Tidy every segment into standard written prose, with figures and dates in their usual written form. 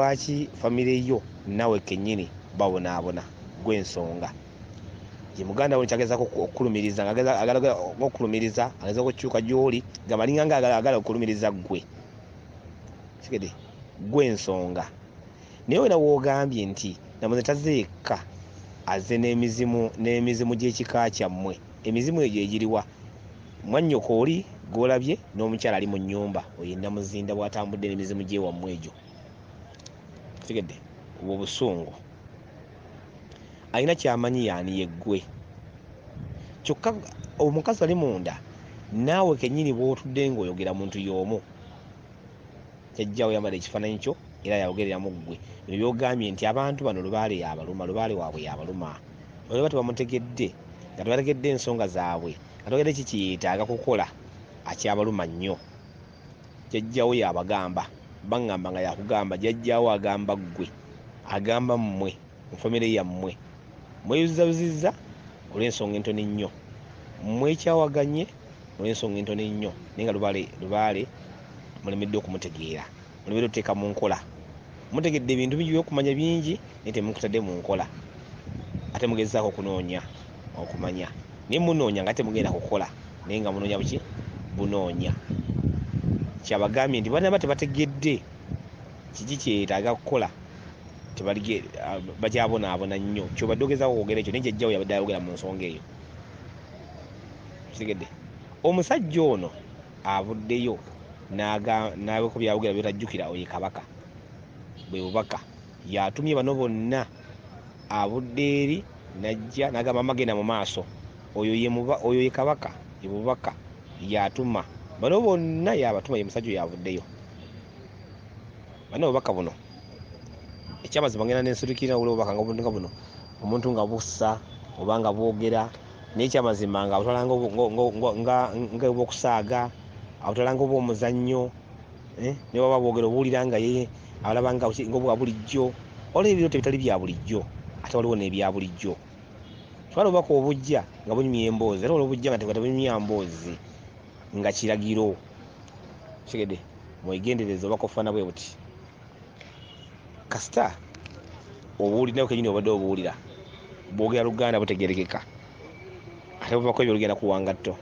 lwaki famire yo nawe kennyini babonaabona gw'ensonga ye muganda wo kyagezako okukulumiriza agala okukulumiriza ageza okukyuka gy'oli nga balinga nga agala okukulumiriza ggwe sigede gw'ensonga naye wena woogambye nti namuze tazeeka aze n'emizimu gy'ekika kyammwe emizimu egyo egiriwa mwannyoko oli gw'olabye n'omukyala ali mu nnyumba oyo namuzinda bw'atambudde n'emizimu gy'ewammwe egyo sigedde obwo busungu alina kyamanyi yaani yeggwe kyokka omukazi ali munda naawe kennyini bw'otudde ng'oyogera muntu y'omu kyajjawo yambadde ekifaananyi kyo era yayogereramu ggwe bino byogambye nti abantu bano lubaale yabaluma lubaale waabwe yabaluma olaba tebamutegedde nga tebategedde ensonga zaabwe nga tebagedde ki kiyetaaga kukola akyabaluma nnyo jjajjawo yabagamba baŋŋamba nga yakugamba jjajjawo agamba ggwe agamba mmwe famire yammwe mweyuzizza olw'ensonga entono ennyo mwekyawaganye olw'ensonga entono ennyo naye nga lubaale mulemedde okumutegeera mulemedde okuteeka mu nkola mutegedde ebintu bingi byokumanya bingi naye temukutadde mu nkola ate mugezaako okunoonya okumanya naye munoonya nga temugenda kukola naye nga munoonya buki bunoonya kyabagambye nti bana tebategedde kiki kyetaaga kukola bakyabonaabona nnyo kyobadde ogezaako okwogera ekyo naye jjajjawo yabadde ayogera mu nsonga eyo kitegedde omusajja ono avuddeyo n'abeko byawogera byotajjukira oyo kabaka bwe bubaka yatumye bano bonna avudde eri najja n'agamba amagenda mu maaso oyo ye kabaka ye bubaka yatuma bano bonna yabatuma ye musajja oyo avuddeyo bano bubaka buno ekyamazima ngenda nensirikira obubaka nga buno omuntu nga bussa oba nga bwogera naye ekyamazima nga abutwalanga nga obwokusaaga abutwalanga obwomuzannyo ne baba bwogera obuwulira nga ye abalaba nga obwa bulijjo olwo ebiro tebitali bya bulijjo ate waliwo n'ebya bulijjo twala obubaka obujja nga bunyumya emboozi ate olwo obujja nga tebunyumya mboozi nga kiragiro kigede mwegendereza obubaka obufaana bwe buti kasita obuwulira kenyini obadde obuwulira bwogera Luganda butegerekeka ate buvako ebyo lugenda kuwanga tto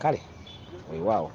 kale weewaawo